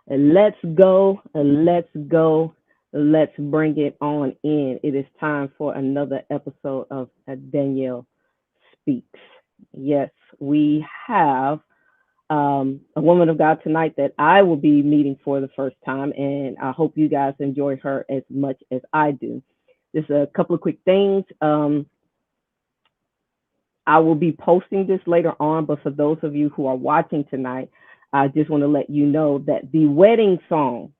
Let's go. Let's go. Let's bring it on in. It is time for another episode of Danielle Speaks. Yes, we have a woman of God tonight that I will be meeting for the first time, and I hope you guys enjoy her as much as I do. Just a couple of quick things. I will be posting this later on, but for those of you who are watching tonight, I just want to let you know that the wedding song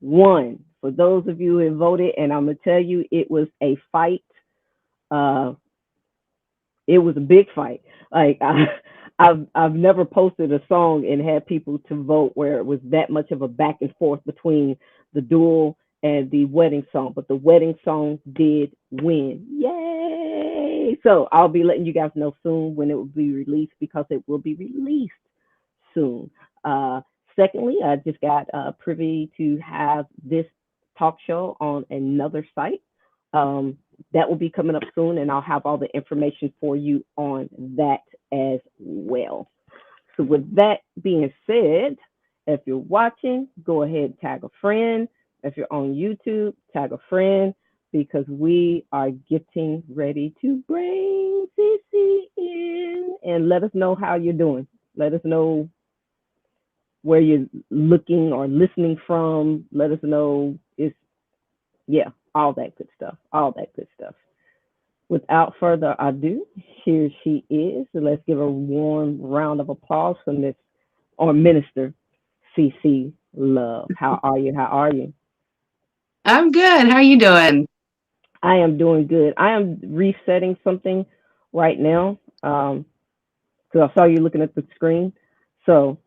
won. For those of you who have voted, and I'm gonna tell you, it was a fight. Uh, it was a big fight. Like I've never posted a song and had people to vote where it was that much of a back and forth between the duel and the wedding song, but the wedding song did win. Yay! So I'll be letting you guys know soon when it will be released because it will be released soon. Uh, Secondly, I just got privy to have this talk show on another site. Um, that will be coming up soon, and I'll have all the information for you on that as well. So, with that being said, if you're watching, go ahead and tag a friend. If you're on YouTube, tag a friend because we are getting ready to bring CeeCee in and let us know how you're doing. Let us know where you're looking or listening from. Let us know it's yeah, all that good stuff. All that good stuff. Without further ado, here she is. So let's give a warm round of applause for Miss or Minister CeeCee Love. How are you? How are you? I'm good. How are you doing? I am doing good. I am resetting something right now because I saw you looking at the screen. So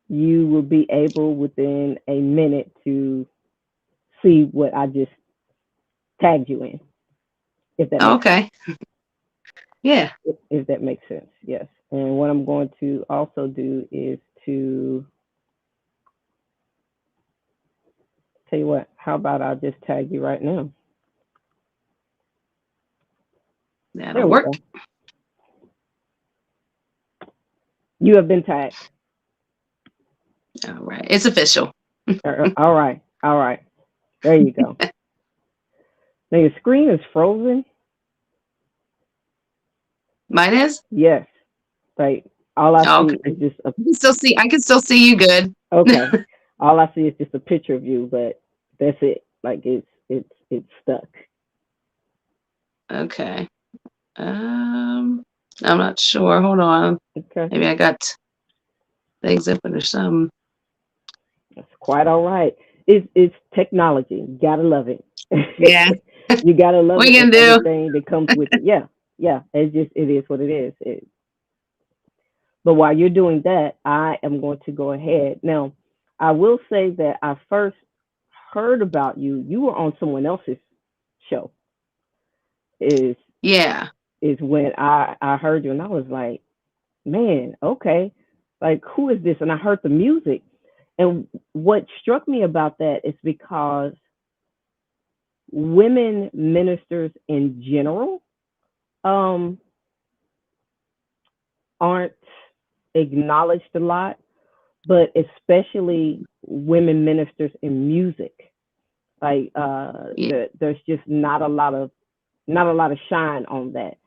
you will be able within a minute to see what I just tagged you in, if that makes sense. Okay. Yeah. If that makes sense, yes. And what I'm going to also do is to tell you what, how about I just tag you right now? That'll There we work. go. You have been tagged. All right. It's official. All right. All right. There you go. Now your screen is frozen. Mine is? Yes. Like all I Okay. see is just a I can still see you good. okay. All I see is just a picture of you, but that's it. Like it's stuck. Okay. I'm not sure. Hold on. Okay. Maybe I got things open or something. That's quite all right. It's technology. You gotta love it. Yeah. You gotta love What it you and can do? everything that comes with it. Yeah, yeah. It is what it is. But while you're doing that, I am going to go ahead. Now, I will say that I first heard about you. You were on someone else's show. Is Yeah. is when I heard you and I was like, man, okay, like who is this? And I heard the music, and what struck me about that is because women ministers in general um, aren't acknowledged a lot, but especially women ministers in music. Like Yeah. there's just not a lot of shine on that.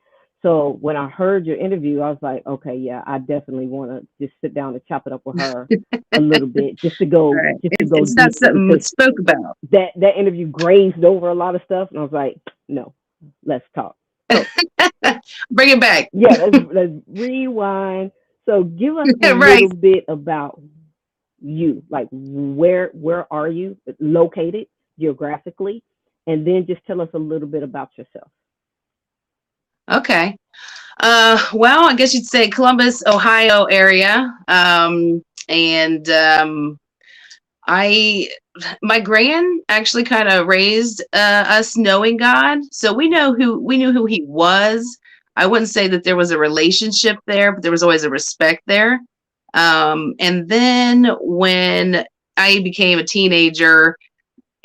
So when I heard your interview, I was like, okay, yeah, I definitely want to just sit down and chop it up with her a little bit, Right. just to go It's not deeper something because spoke about. that interview grazed over a lot of stuff, and I was like, no, let's talk. So Bring it back. yeah, let's rewind. So give us a Right. little bit about you, like where are you located geographically, and then just tell us a little bit about yourself. Okay. Well, I guess you'd say Columbus, Ohio area. And I, my gran actually kind of raised us knowing God, so we knew who He was. I wouldn't say that there was a relationship there, but there was always a respect there. And then when I became a teenager,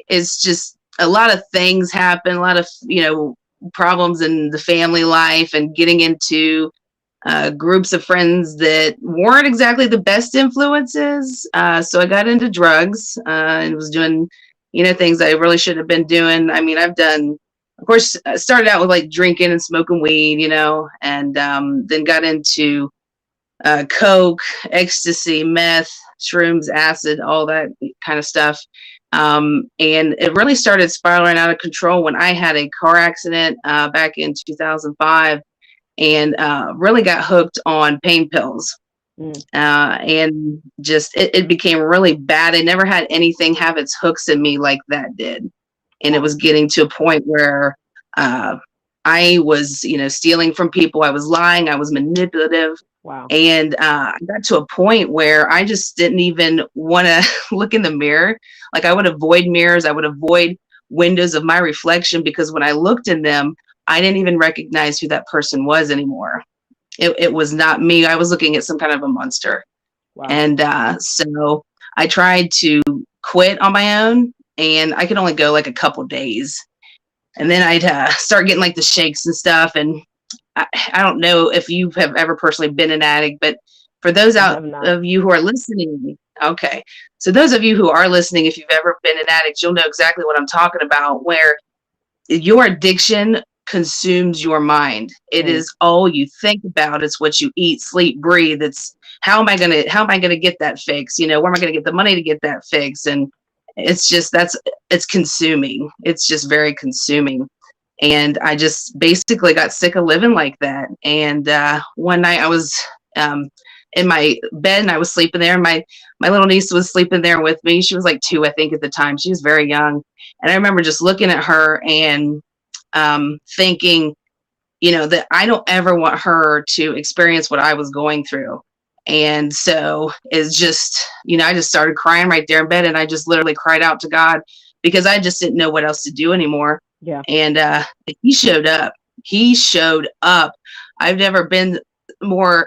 it's just a lot of things happen, a lot of problems in the family life, and getting into groups of friends that weren't exactly the best influences. So I got into drugs and was doing, things I really shouldn't have been doing. I mean, I've done, of course, I started out with like drinking and smoking weed, and then got into coke, ecstasy, meth, shrooms, acid, all that kind of stuff. And it really started spiraling out of control when I had a car accident back in 2005, and really got hooked on pain pills. And just it became really bad. I never had anything have its hooks in me like that did. And it was getting to a point where I was, stealing from people. I was lying. I was manipulative. Wow. And I got to a point where I just didn't even want to look in the mirror. Like, I would avoid mirrors. I would avoid windows of my reflection, because when I looked in them, I didn't even recognize who that person was anymore. It was not me. I was looking at some kind of a monster. Wow. And so I tried to quit on my own, and I could only go like a couple days. And then I'd start getting like the shakes and stuff. And I don't know if you have ever personally been an addict, but for those out of you who are listening, okay. So those of you who are listening, if you've ever been an addict, you'll know exactly what I'm talking about, where your addiction consumes your mind. It is all you think about. It's what you eat, sleep, breathe. It's how am I gonna get that fix? Where am I gonna get the money to get that fix? And it's just it's consuming. It's just very consuming. And I just basically got sick of living like that. And one night I was in my bed and I was sleeping there. My little niece was sleeping there with me. She was like 2, I think, at the time. She was very young. And I remember just looking at her and thinking, that I don't ever want her to experience what I was going through. And so it's just, I just started crying right there in bed, and I just literally cried out to God, because I just didn't know what else to do anymore. Yeah. And he showed up. He showed up. I've never been more,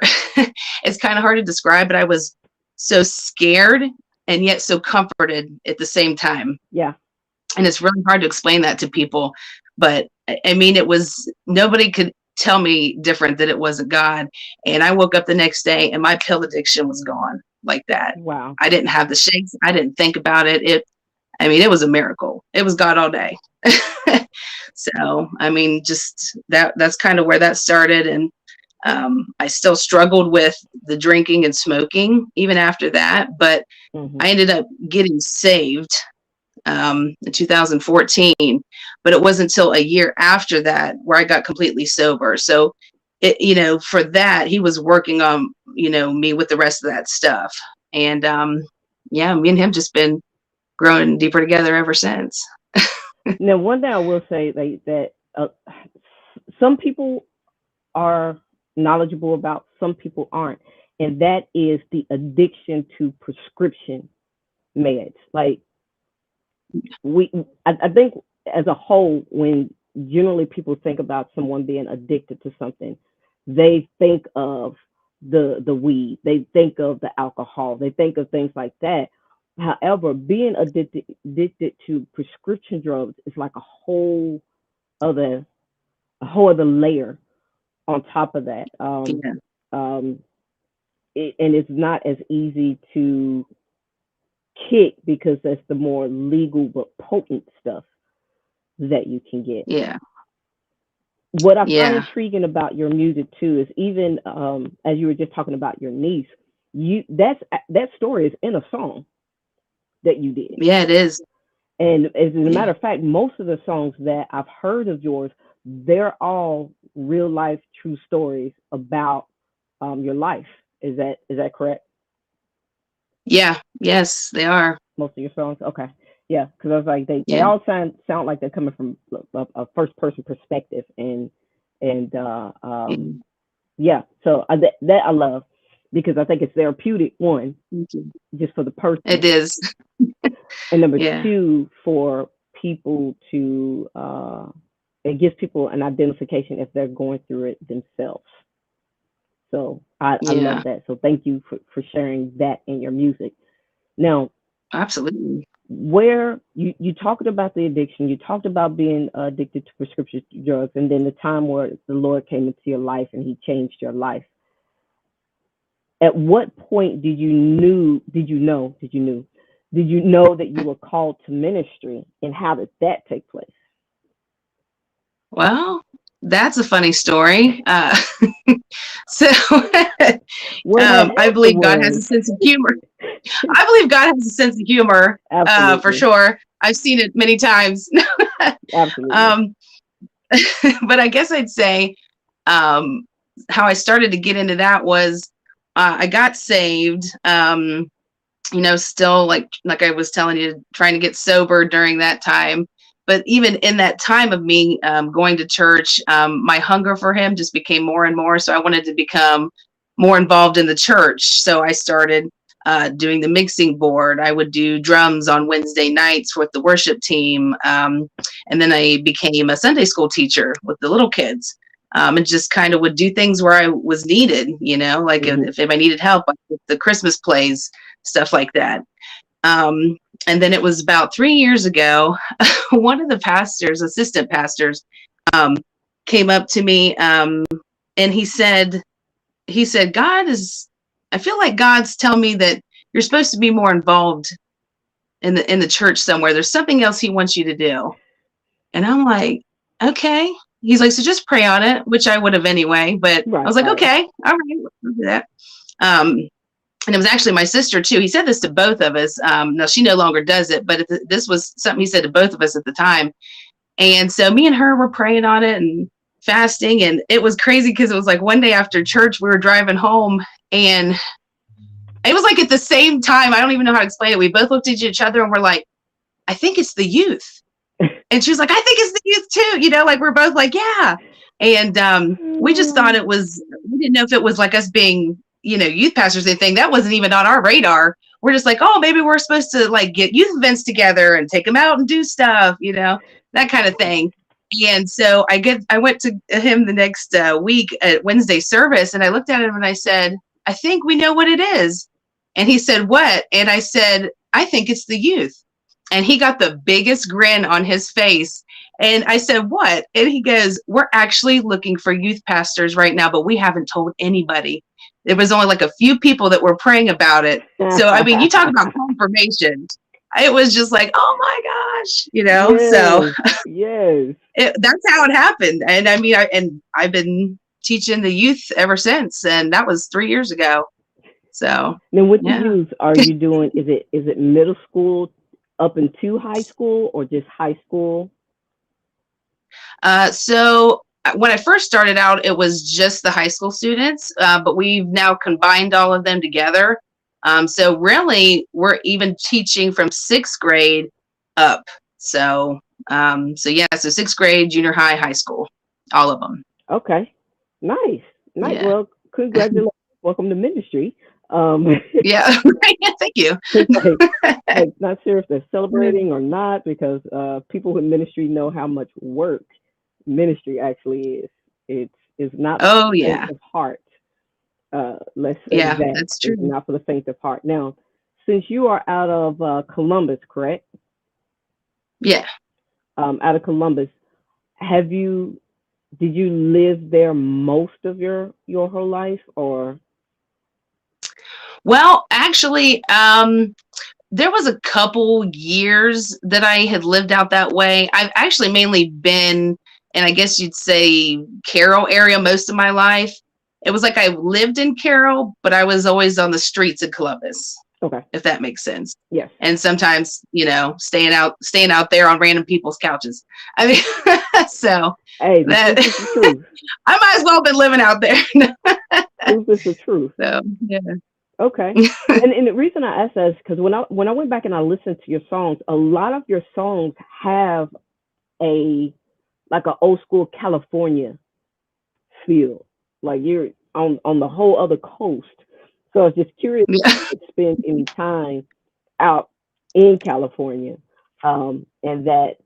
it's kind of hard to describe, but I was so scared and yet so comforted at the same time. Yeah. And it's really hard to explain that to people. But I mean, it was, nobody could tell me different that it wasn't God. And I woke up the next day and my pill addiction was gone like that. Wow. I didn't have the shakes. I didn't think about it. It was a miracle. It was God all day. So, I mean, just that's kind of where that started. And I still struggled with the drinking and smoking even after that, but I ended up getting saved in 2014, but it wasn't until a year after that where I got completely sober. So for that, he was working on, me with the rest of that stuff. And me and him just been growing deeper together ever since. Now, one thing I will say, like, that some people are knowledgeable about, some people aren't, and that is the addiction to prescription meds. Like, I think as a whole, when generally people think about someone being addicted to something, they think of the weed, they think of the alcohol, they think of things like that. However, being addicted to prescription drugs is like a whole other layer on top of that. And it's not as easy to kick, because that's the more legal but potent stuff that you can get. Yeah. What I find intriguing about your music too is, even as you were just talking about your niece, that story is in a song that you did. Yeah, it is. And as a matter of fact, most of the songs that I've heard of yours, they're all real life true stories about your life. Is that correct? Yeah. Yes, they are. Most of your songs. Okay. Yeah, because I was like, they all sound like they're coming from a first person perspective, and yeah. So that I love, because I think it's therapeutic, one, just for the person. It is. And number two, for people to it gives people an identification if they're going through it themselves. So I love that. So thank you for sharing that in your music. Now, absolutely. Where you talked about the addiction, you talked about being addicted to prescription drugs, and then the time where the Lord came into your life and He changed your life. At what point did you know that you were called to ministry, and how did that take place? Well, that's a funny story. So What happened I believe God has a afterwards? sense of humor. I believe God has a sense of humor, for Absolutely. sure. I've seen it many times. Absolutely. um, but I guess I'd say um, how I started to get into that was I got saved. Still like I was telling you, trying to get sober during that time. But even in that time of me going to church, my hunger for him just became more and more. So I wanted to become more involved in the church. So I started doing the mixing board. I would do drums on Wednesday nights with the worship team. And then I became a Sunday school teacher with the little kids. And just kind of would do things where I was needed, like Hmm. if I needed help, like with the Christmas plays, stuff like that. Um, and then it was about 3 years ago, one of the pastors, assistant pastors, um, came up to me and he said, I feel like God's telling me that you're supposed to be more involved in the church somewhere. There's something else he wants you to do. And I'm like, okay. He's like, so just pray on it, which I would have anyway. But I Right, was like, right. okay, all right, we'll do that. Um, and it was actually my sister too. He said this to both of us. Now she no longer does it, but this was something he said to both of us at the time. And so me and her were praying on it and fasting, and it was crazy because it was like one day after church we were driving home, and it was like at the same time. I don't even know how to explain it. We both looked at each other and we're like, I think it's the youth. And she was like, I think it's the youth too. Like we're both like, yeah. And we just thought we didn't know if it was like us being, youth pastors or anything. That wasn't even on our radar. We're just like, oh, maybe we're supposed to like get youth events together and take them out and do stuff, that kind of thing. And so I went to him the next week at Wednesday service, and I looked at him and I said, I think we know what it is. And he said, what? And I said, I think it's the youth. And he got the biggest grin on his face. And I said, what? And he goes, we're actually looking for youth pastors right now, but we haven't told anybody. There was only like a few people that were praying about it. So, I mean, you talk about confirmation. It was just like, oh my gosh. So Yes, yes. that's how it happened. And I mean, I've been teaching the youth ever since. And that was 3 years ago. So, Now, with the yeah. youth, are you doing? Is it middle school up into high school, or just high school? So when I first started out, it was just the high school students, but we've now combined all of them together. So really, we're even teaching from sixth grade up. So yeah, so sixth grade, junior high, high school, all of them. Okay, nice, nice. Yeah, Well, congratulations. Welcome to ministry. Um, yeah. Thank you. it's like not sure if they're celebrating or not, because people with ministry know how much work ministry actually is. It's not for Oh the faint yeah, of heart. Let's say yeah, that that's it's true. not for the faint of heart. Now, since you are out of Columbus, correct? Yeah. Out of Columbus, have you did you live there most of your whole life, or? Well, actually, there was a couple years that I had lived out that way. I've actually mainly been, and I guess you'd say Carroll area most of my life. It was like I lived in Carroll, but I was always on the streets of Columbus, Okay, if that makes sense. yes. And sometimes, staying out there on random people's couches. I mean, so Hey, the that truth is the truth. I might as well have been living out there. Truth is the truth. So yeah. Okay. And the reason I asked that is because when I went back and I listened to your songs, a lot of your songs have a like an old school California feel. Like you're on the whole other coast. So I was just curious if Yeah. you had spent any time out in California. And that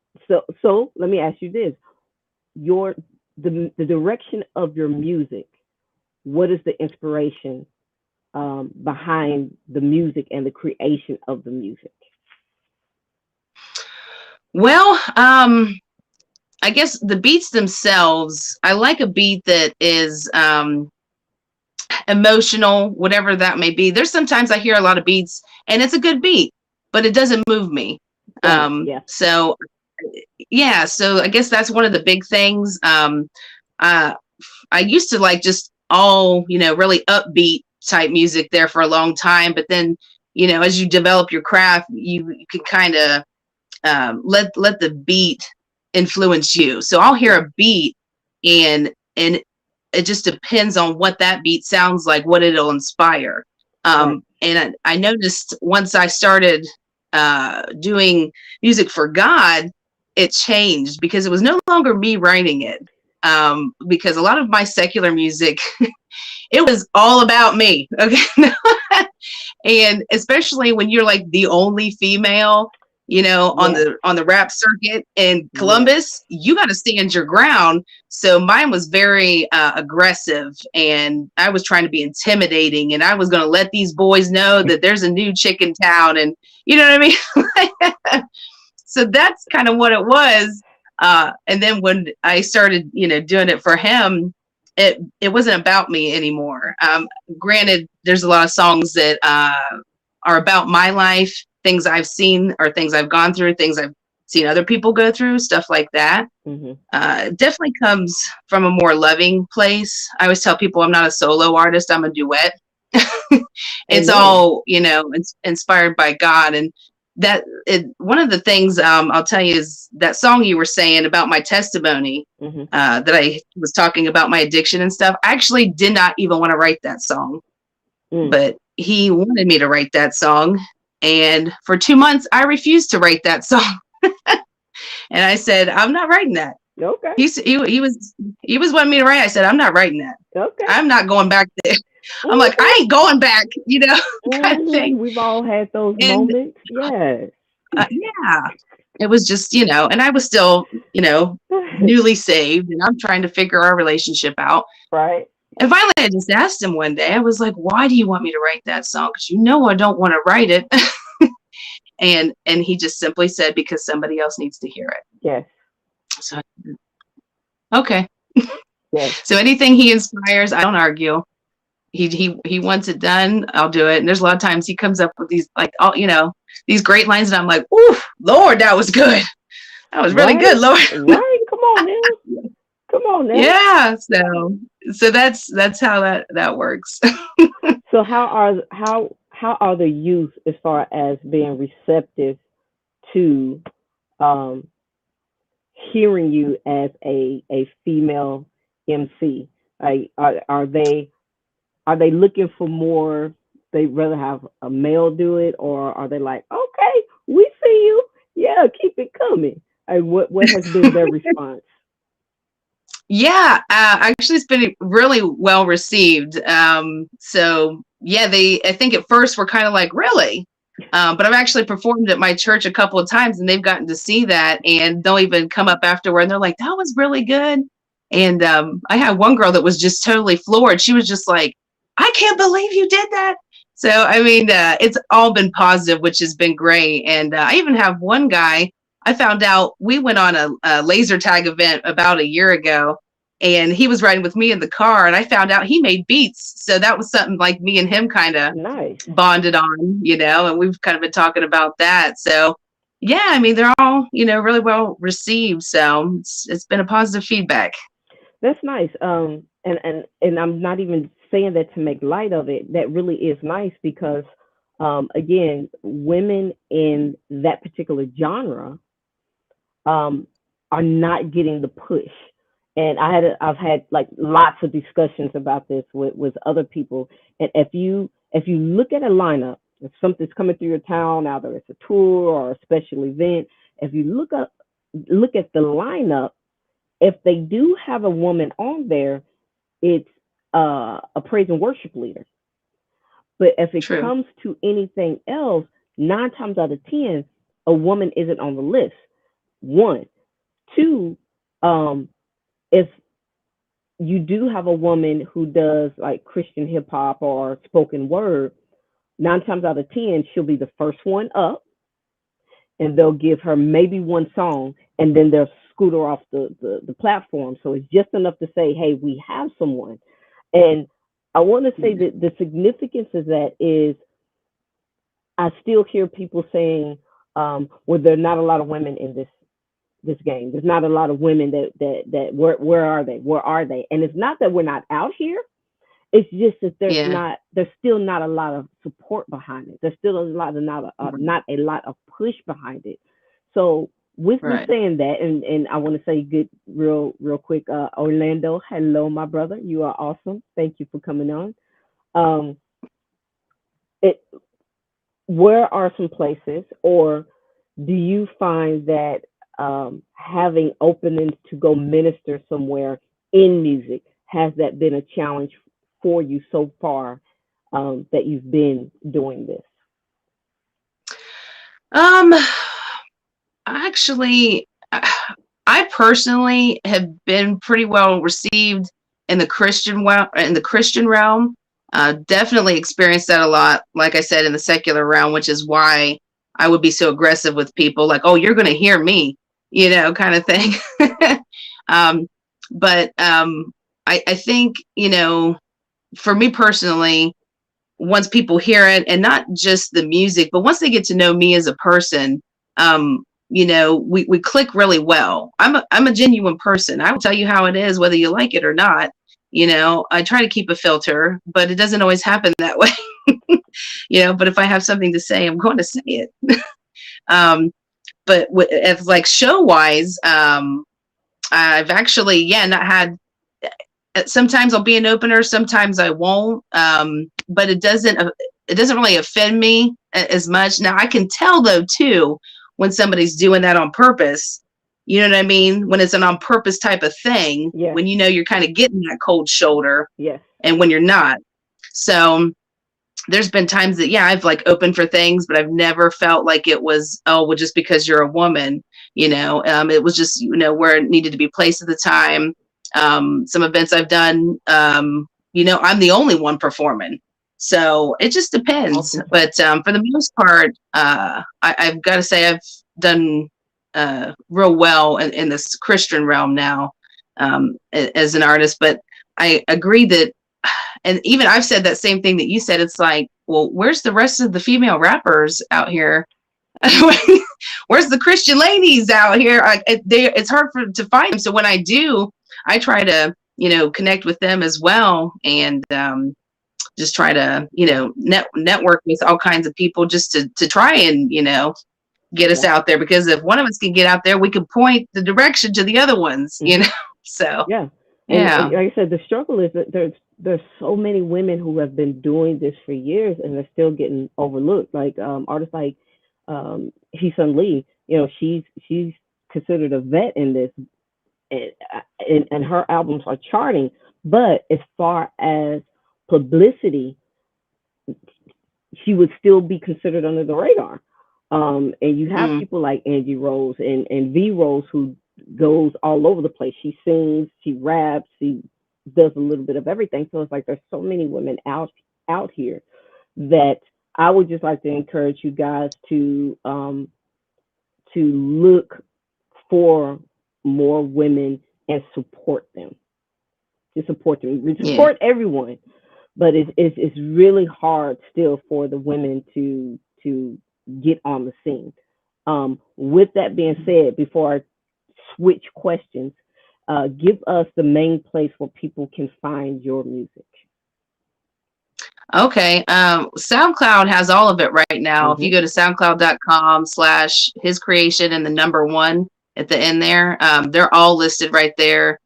so let me ask you this. Your the direction of your music, what is the inspiration behind the music and the creation of the music? Well, I guess the beats themselves, I like a beat that is emotional, whatever that may be. There's sometimes I hear a lot of beats and it's a good beat, but it doesn't move me. Right. Yeah. So yeah, so I guess that's one of the big things. Uh, I used to like just all, really upbeat type music there for a long time, but then, as you develop your craft, you can kind of let the beat influence you. So I'll hear Yeah. a beat and it just depends on what that beat sounds like, what it'll inspire. Right. And I noticed once I started doing music for God, it changed because it was no longer me writing it. Because a lot of my secular music, it was all about me. Okay. And especially when you're like the only female, on Yeah. the rap circuit in Yeah. Columbus, you got to stand your ground. So mine was very aggressive, and I was trying to be intimidating, and I was going to let these boys know that there's a new chick in town, and you know what I mean. So that's kind of what it was. And then when I started, doing it for him, it wasn't about me anymore. Granted, there's a lot of songs that are about my life, things I've seen or things I've gone through, things I've seen other people go through, stuff like that. Mm-hmm. It definitely comes from a more loving place. I always tell people I'm not a solo artist, I'm a duet. It's Amen. all, it's inspired by God. And one of the things I'll tell you is that song you were saying about my testimony, Mm-hmm. that I was talking about my addiction and stuff. I actually did not even want to write that song, Mm. but he wanted me to write that song. And for 2 months, I refused to write that song. And I said, I'm not writing that. Okay. He was wanting me to write. I said, I'm not writing that. Okay. I'm not going back there. I'm like, I Mm-hmm. ain't going back, kind of thing. Mm-hmm. We've all had those And moments. Yes. yeah, it was just, and I was still, newly saved, and I'm trying to figure our relationship out. Right. And finally, I just asked him one day, I was like, why do you want me to write that song? Because I don't want to write it. And he just simply said, because somebody else needs to hear it. Yes. So, okay. Yes. So anything he inspires, I don't argue. He wants it done, I'll do it. And there's a lot of times he comes up with these like all these great lines, and I'm like, ooh, Lord, that was good. That was really Right. good, Lord. Right. Come on now. Come on now. Yeah. So that's how that works. So how are the youth as far as being receptive to um hearing you as a female MC? Like are they looking for more? They rather have a male do it, or are they like, okay, we see you, yeah, keep it coming? Like, what has been their response? Yeah, actually, it's been really well received. So yeah, I think at first were kind of like, really, but I've actually performed at my church a couple of times, and they've gotten to see that, and they'll even come up afterward, and they're like, that was really good. And I had one girl that was just totally floored. She was just like, I can't believe you did that. So I mean, it's all been positive, which has been great. And I even have one guy. I found out we went on a laser tag event about a year ago, and he was riding with me in the car, and I found out he made beats. So that was something like me and him kind of Nice. bonded on, and we've kind of been talking about that. So yeah, I mean, they're all, really well received. So it's been a positive feedback. That's nice. And I'm not even saying that to make light of it. That really is nice because, again, women in that particular genre um, are not getting the push. And I've had like lots of discussions about this with other people. And if you look at a lineup, if something's coming through your town, either it's a tour or a special event, if you look at the lineup, if they do have a woman on there, it's a praise and worship leader. But if it True. comes to anything else, 9 times out of 10, a woman isn't on the list. One, two, um, if you do have a woman who does like Christian hip hop or spoken word, 9 times out of 10, she'll be the first one up, and they'll give her maybe one song, and then they'll scoot her off the platform. So it's just enough to say, hey, we have someone. And I want to say that the significance of that is I still hear people saying, well, there are not a lot of women in this game. There's not a lot of women that where are they? Where are they? And it's not that we're not out here. It's just that Yeah. there's still not a lot of support behind it. There's still a lot of not a lot of push behind it. So with me Right. saying that, and I want to say good real quick, Orlando, hello, my brother, you are awesome. Thank you for coming on. Um, it where are some places, or do you find that having openings to go minister somewhere in music, has that been a challenge for you so far, that you've been doing this? Um, actually, I personally have been pretty well received in the Christian realm. Definitely experienced that a lot. Like I said, in the secular realm, which is why I would be so aggressive with people, like, "Oh, you're going to hear me," kind of thing. um, but I think for me personally, once people hear it, and not just the music, but once they get to know me as a person, we click really well. I'm a genuine person. I will tell you how it is, whether you like it or not. I try to keep a filter, but it doesn't always happen that way. But if I have something to say, I'm going to say it. um, but if like show wise, I've actually, not had. Sometimes I'll be an opener, sometimes I won't. But it doesn't really offend me as much. Now I can tell though too when somebody's doing that on purpose. You know what I mean? When it's an on purpose type of thing, Yes, when you're kind of getting that cold shoulder, yes, and when you're not. So there's been times that I've like opened for things, but I've never felt like it was, oh well, just because you're a woman. It was just where it needed to be placed at the time. Some events I've done, I'm the only one performing, so it just depends. awesome sauce. But for the most part, I've got to say I've done real well in this Christian realm now, as an artist. But I agree that, and even I've said that same thing that you said. It's like, well, where's the rest of the female rappers out here? Where's the Christian ladies out here? It's hard to find them. So when I do, I try to connect with them as well, and just try to network with all kinds of people, just to try and get us Yeah, out there. Because if one of us can get out there, we can point the direction to the other ones. hmm, So yeah. And yeah, like I said, the struggle is that there's so many women who have been doing this for years and they're still getting overlooked. Like artists like Heesun Lee, she's considered a vet in this, and, and her albums are charting. But as far as publicity, she would still be considered under the radar. And you have mm, people like Angie Rose and V Rose who goes all over the place. She sings, she raps, she does a little bit of everything. So it's like there's so many women out here that I would just like to encourage you guys to look for more women and support them. To support them. We yeah, support everyone, but it's really hard still for the women to get on the scene. With that being said, before I switch questions, give us the main place where people can find your music. okay. SoundCloud has all of it right now. If you Mm-hmm. go to soundcloud.com/his creation and the number one at the end there, they're all listed right there.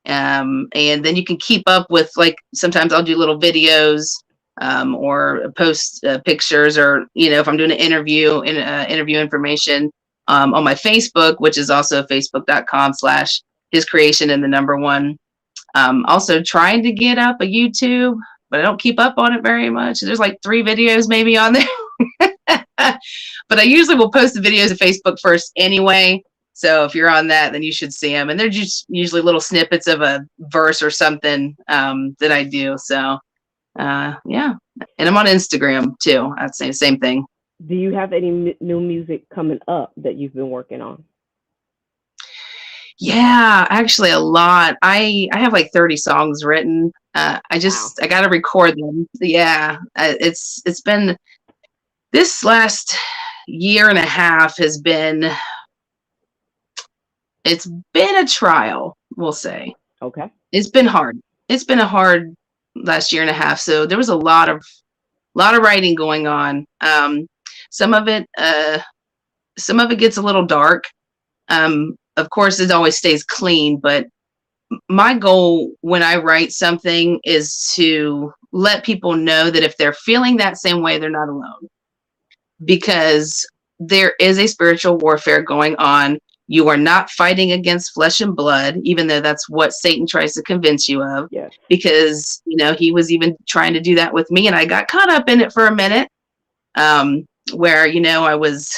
And then you can keep up with, like, sometimes I'll do little videos, or post pictures, or if I'm doing an interview, and interview information, on my Facebook, which is also facebook.com/his creation and the number one. Also trying to get up a YouTube, but I don't keep up on it very much. There's like 3 videos maybe on there. But I usually will post the videos to Facebook first anyway. So if you're on that, then you should see them. And they're just usually little snippets of a verse or something, that I do. So yeah. And I'm on Instagram too. I'd say the same thing. Do you have any new music coming up that you've been working on? Yeah, actually a lot. I have like 30 songs written. Wow. I got to record them. Yeah, it's been this last year and a half has been it's been a trial, we'll say. Okay. It's been hard. It's been a hard last year and a half. So there was a lot of writing going on. Some of it some of it gets a little dark. Of course, it always stays clean, but my goal when I write something is to let people know that if they're feeling that same way, they're not alone, because there is a spiritual warfare going on. You are not fighting against flesh and blood, even though that's what Satan tries to convince you of, Yes. because, he was even trying to do that with me. And I got caught up in it for a minute, where, I was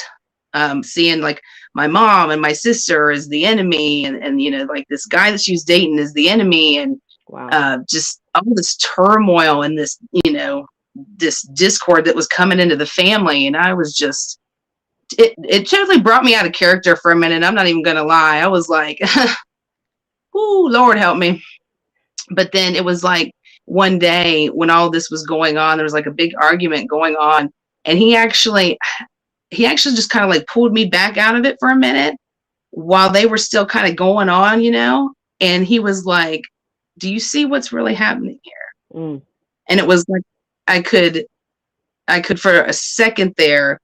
seeing like my mom and my sister as the enemy, and like this guy that she was dating is the enemy, and Wow. just all this turmoil and this, this discord that was coming into the family. And I was just, it totally brought me out of character for a minute. I'm not even going to lie. I was like, "Ooh, Lord help me." But then it was like one day when all this was going on, there was like a big argument going on. And he actually just kind of like pulled me back out of it for a minute while they were still kind of going on, and he was like, "Do you see what's really happening here?" Mm. And it was like I could for a second there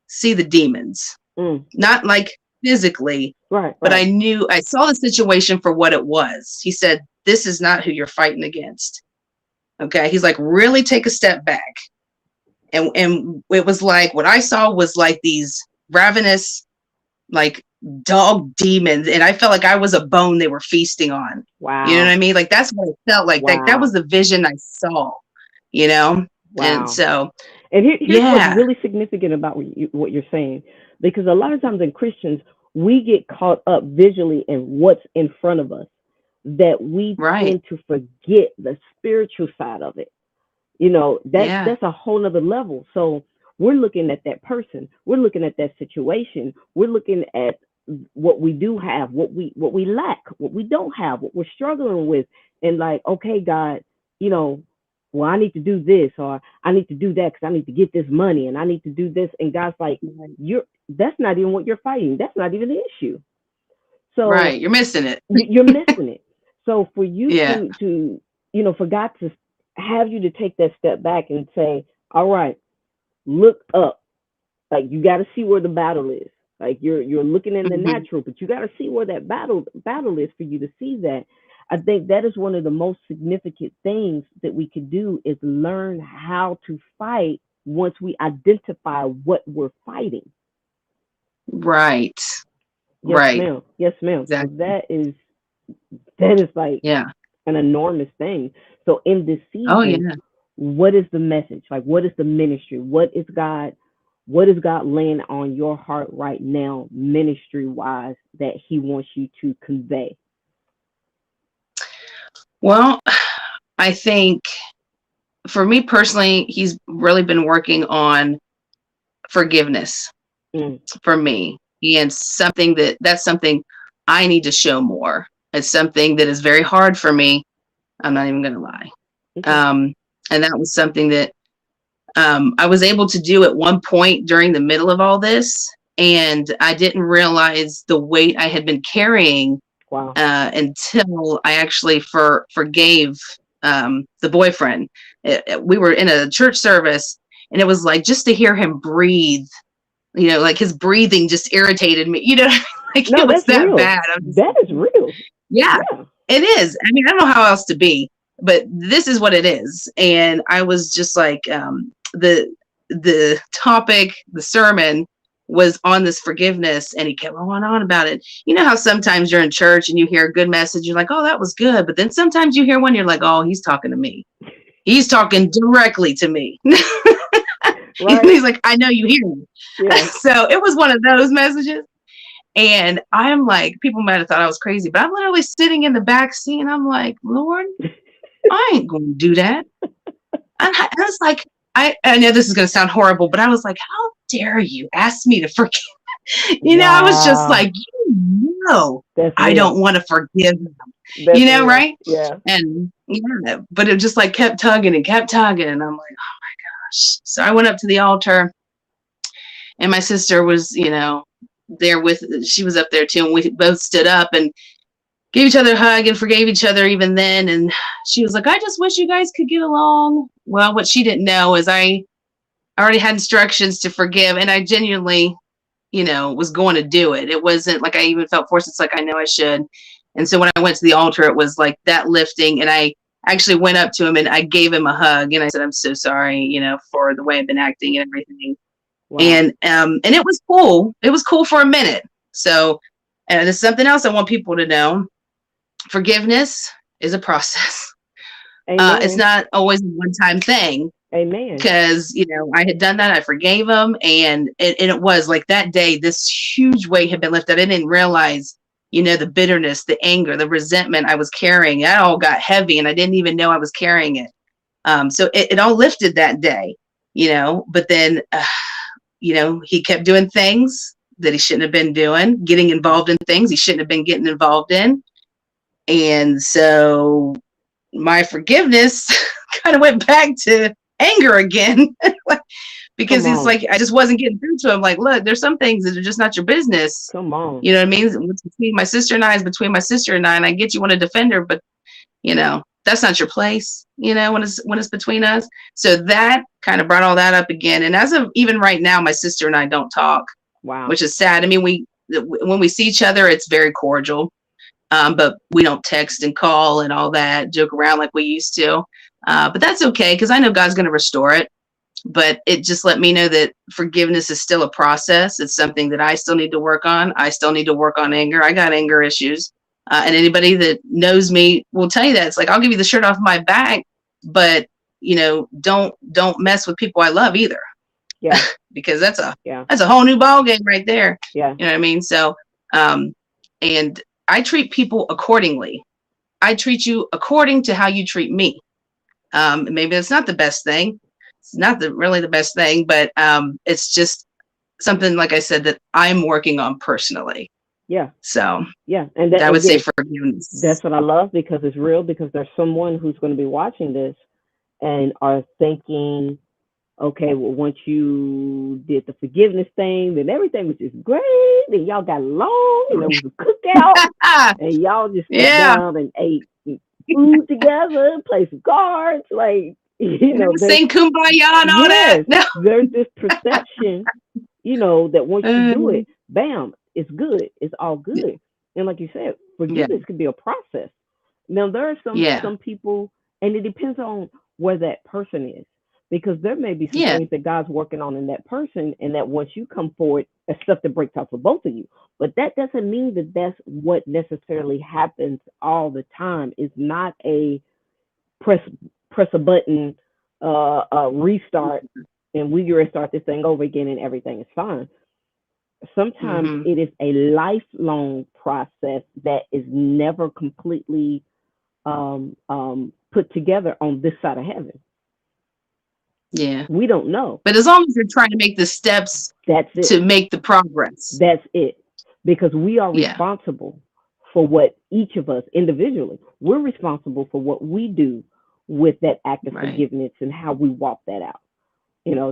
see the demons, Mm. not like physically, Right. but Right. I saw the situation for what it was. He said, "This is not who you're fighting against." Okay. He's like, "Really take a step back." And it was like, what I saw was like these ravenous, like dog demons. And I felt like I was a bone they were feasting on. You know what Wow. I mean? Like that's what it felt like. That was Wow. the vision I saw, you know? And Wow. so, And here's what's yeah, really significant about what you're saying, because a lot of times in Christians, we get caught up visually in what's in front of us, that we right. tend to forget the spiritual side of it. That's Yeah, that's a whole nother level. So we're looking at that person, we're looking at that situation, we're looking at what we do have, what we lack, what we don't have, what we're struggling with, and like, okay, God, you know, well, I need to do this, or I need to do that because I need to get this money, and I need to do this, and God's like, you're that's not even what you're fighting. That's not even the issue. So right. You're missing it. you're missing it. So for you Yeah. to for God to have you to take that step back and say, all right, look up. Like, you got to see where the battle is. Like, you're looking in the Mhm. natural, but you got to see where that battle is for you to see that. I think that is one of the most significant things that we could do, is learn how to fight once we identify what we're fighting. Right. Yes, Right. ma'am. Yes, ma'am. So Exactly. that is like Yeah. an enormous thing. So in this Oh, season, yeah. what is the message? Like, what is the ministry? What is God laying on your heart right now, ministry wise, that He wants you to convey? Well, I think for me personally, he's really been working on forgiveness Mm, for me. And that's something I need to show more. It's something that is very hard for me. I'm not even going to lie. okay. Um, and that was something that I was able to do at one point during the middle of all this. And I didn't realize the weight I had been carrying Wow. until I actually forgave the boyfriend. We were in a church service, and it was like just to hear him breathe, like his breathing just irritated me, like No, it was that's that real. bad. I'm just That is like, real. yeah, Yeah. it is. I mean, I don't know how else to be, but this is what it is. And I was just like, the topic, the sermon was on this forgiveness, and he kept going on about it. You know how sometimes you're in church and you hear a good message, you're like, "Oh, that was good," but then sometimes you hear one, you're like, "Oh, he's talking to me. He's talking directly to me." Right. He's like, "I know you hear me." Yeah. So it was one of those messages. And I'm like, people might have thought I was crazy, but I'm literally sitting in the back seat, and I'm like, "Lord, I ain't going to do that." And I was like, I know this is going to sound horrible, but I was like, "How dare you ask me to forgive?" I was just Wow. like, "You know That's I real. don't want to forgive them, That's real. right? Yeah. And yeah, but it just like kept tugging and kept tugging. And I'm like, oh my gosh. So I went up to the altar, and my sister was, there with, she was up there too. And we both stood up and gave each other a hug and forgave each other even then. And she was like, I just wish you guys could get along. Well, what she didn't know is I already had instructions to forgive, and I genuinely, was going to do it. It wasn't like I even felt forced. It's like, I know I should. And so when I went to the altar, it was like that lifting. And I actually went up to him and I gave him a hug. And I said, I'm so sorry, for the way I've been acting and everything. Wow. And it was cool. It was cool for a minute. So, and it's something else I want people to know. Forgiveness is a process. It's Amen. not always a one-time thing. Amen. Because I had done that, I forgave him, and it was like that day, this huge weight had been lifted. I didn't realize, the bitterness, the anger, the resentment I was carrying. That all got heavy, and I didn't even know I was carrying it. So it all lifted that day, But then, he kept doing things that he shouldn't have been doing, getting involved in things he shouldn't have been getting involved in, and so my forgiveness kind of went back to anger again. Because Come it's on. like I just wasn't getting through to him. Like, look, there's some things that are just not your business. Come on. You know what I mean? What's between my sister and I is between my sister and I. And I get you want to defend her, but that's not your place. When it's between us. So that kind of brought all that up again. And as of even right now, my sister and I don't talk, Wow. which is sad. I mean, when we see each other, it's very cordial, but we don't text and call and all that, joke around like we used to. But that's okay, because I know God's going to restore it. But it just let me know that forgiveness is still a process. It's something that I still need to work on. I still need to work on anger. I got anger issues. And anybody that knows me will tell you that. It's like, I'll give you the shirt off my back, but don't mess with people I love either. Yeah. Because that's Yeah. a whole new ball game right there. Yeah. You know what I mean? So, and I treat people accordingly. I treat you according to how you treat me. Maybe it's not the best thing. It's not really the best thing, but it's just something, like I said, that I'm working on personally. Yeah. So yeah, and that, I would say again, forgiveness. that's what I love, because it's real. Because there's someone who's going to be watching this and are thinking, okay, well, once you did the forgiveness thing, then everything was just great, and y'all got along, and there was a cookout, and y'all just sat Yeah. down and ate food together, played some cards, like there's Sing Kumbaya and all that. yes, No. there's this perception, that once you do it, bam, it's good, it's all good. And like you said, Yeah. forgiveness could be a process. Now there are Yeah. some people, and it depends on where that person is, because there may be some Yeah. things that God's working on in that person, and that once you come forward, it's stuff that breaks out for both of you. But that doesn't mean that that's what necessarily happens all the time. It's not a press press a button, restart, and we restart this thing over again, and everything is fine. Sometimes Mhm. it is a lifelong process that is never completely put together on this side of heaven. Yeah. We don't know. But as long as you're trying to make the steps That's it. to make the progress. That's it. Because we are Yeah. responsible for what each of us individually, we're responsible for what we do with that act of Right. forgiveness and how we walk that out.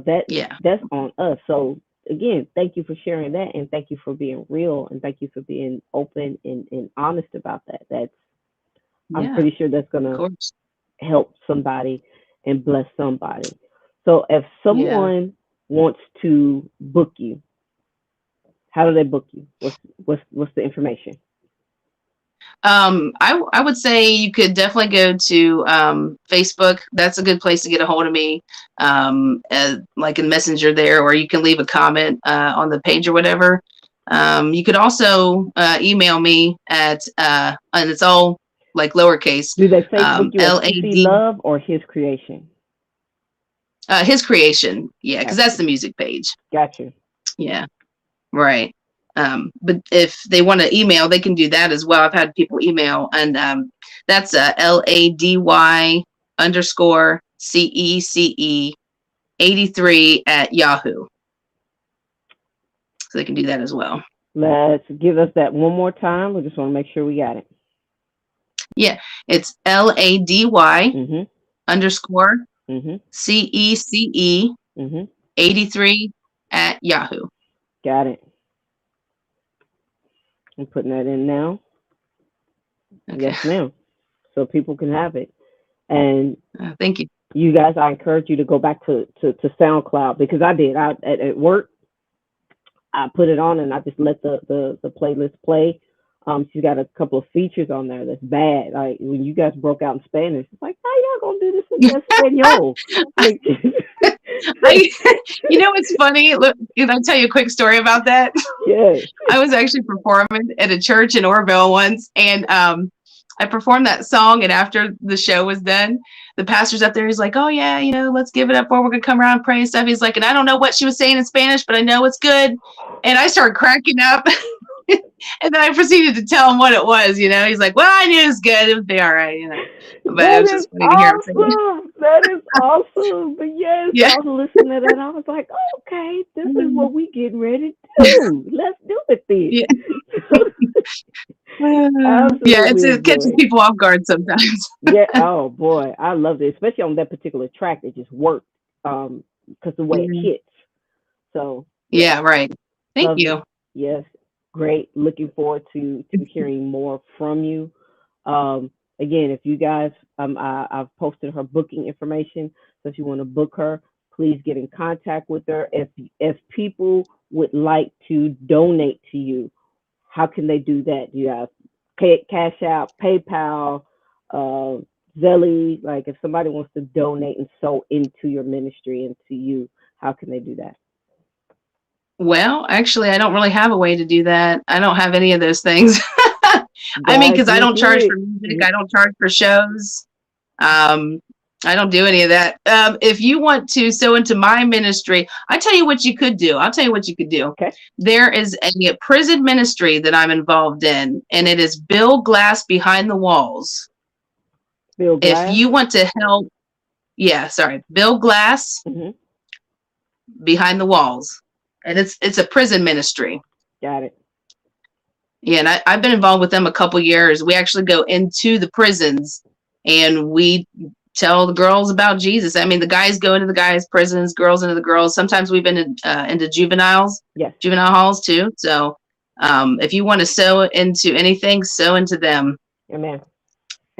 That Yeah. that's on us. So again, thank you for sharing that, and thank you for being real, and thank you for being open and honest about that. I'm Yeah. pretty sure that's Of gonna course. help somebody and bless somebody. So if Yeah. someone wants to book you, how do they book you? What's the information? I would say you could definitely go to Facebook. That's a good place to get a hold of me, like in Messenger there, or you can leave a comment on the page or whatever. You could also email me at, and it's all like lowercase, Do they Facebook you as CeeCee LAD, Love or His Creation? his creation. Yeah, because that's Gotcha. the music page. Gotcha. Yeah, right. But if they want to email, they can do that as well. I've had people email, and that's LADY underscore CECE 83 at Yahoo. So they can do that as well. Let's give us that one more time. We just want to make sure we got it. Yeah, it's LADY Mhm. underscore Mhm. CECE Mhm. 83 at Yahoo. Got it. I'm putting that in now. Okay. Yes, ma'am. So people can have it. And Thank you. you guys, I encourage you to go back to SoundCloud because I did. At work, I put it on and I just let the playlist play. She's got a couple of features on there that's bad. Like when you guys broke out in Spanish, it's like, how y'all gonna do this in Espanol? Like, I, it's funny. Look, can I tell you a quick story about that? yes. I was actually performing at a church in Orville once, and I performed that song. And after the show was done, the pastor's up there. He's like, "Oh yeah, let's give it up for. We're gonna come around and pray and stuff." He's like, and I don't know what she was saying in Spanish, but I know it's good. And I started cracking up, and then I proceeded to tell him what it was. He's like, "Well, I knew it was good. It would be all right." But it That was is just funny to hear him say it. awesome. That is awesome. But yes, Yeah. I was listening to that. I was like, okay, this is what we getting ready to do. Let's do it Yeah. then. Yeah, Absolutely it catches enjoy. people off guard sometimes. Yeah. Oh boy, I loved it, especially on that particular track. It just worked because the way it Mhm. hits. So yeah, Yeah, right. Thank loved it. you. Yes, great. Looking forward to hearing more from you. Um, Again, if you guys, I've posted her booking information. So if you want to book her, please get in contact with her. If people would like to donate to you, how can they do that? Do you have Cash App, PayPal, uh, Zelly? Like if somebody wants to donate and sow into your ministry and to you, how can they do that? Well, actually, I don't really have a way to do that. I don't have any of those things. I mean, That's because I just don't charge for it. music, I don't charge for shows. Um, I don't do any of that. If you want to sow into my ministry, I tell you what you could do. I'll tell you what you could do. Okay. There is a prison ministry that I'm involved in, and it is Bill Glass Behind the Walls. Bill If Glass. you want to help, yeah, sorry, Bill Glass Hmm. Behind the Walls, and it's a prison ministry. Got it. Yeah, and I've been involved with them a couple years. We actually go into the prisons and we tell the girls about Jesus. I mean, the guys go into the guys' prisons, girls into the girls. Sometimes we've been into Yes. juvenile halls too. So if you want to sew into anything, sew into them. Amen.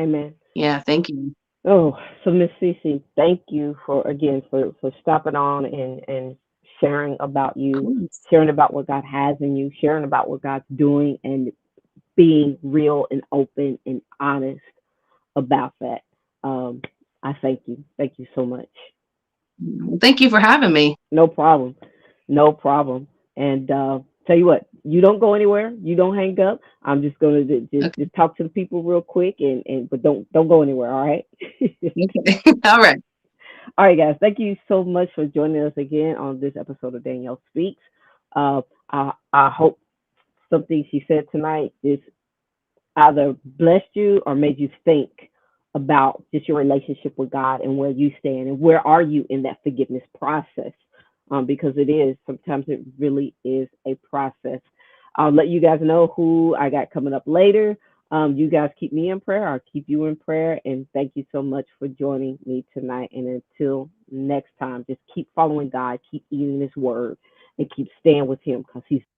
Amen. Yeah, thank you. Oh, so Miss CeeCee, thank you for again for stopping on and sharing about Of you, course. sharing about what God has in you, sharing about what God's doing, and being real and open and honest about that. Um, I thank you. Thank you so much. Thank you for having me. No problem. No problem. And tell you what, you don't go anywhere. You don't hang up. I'm just gonna Okay. just talk to the people real quick and but don't go anywhere. All right. Okay. All right. All right, guys. Thank you so much for joining us again on this episode of Danielle Speaks. I hope something she said tonight is either blessed you or made you think about just your relationship with God and where you stand and where are you in that forgiveness process. Because it is sometimes it really is a process. I'll let you guys know who I got coming up later. You guys keep me in prayer. I'll keep you in prayer. And thank you so much for joining me tonight. And until next time, just keep following God, keep eating His word, and keep staying with Him because He's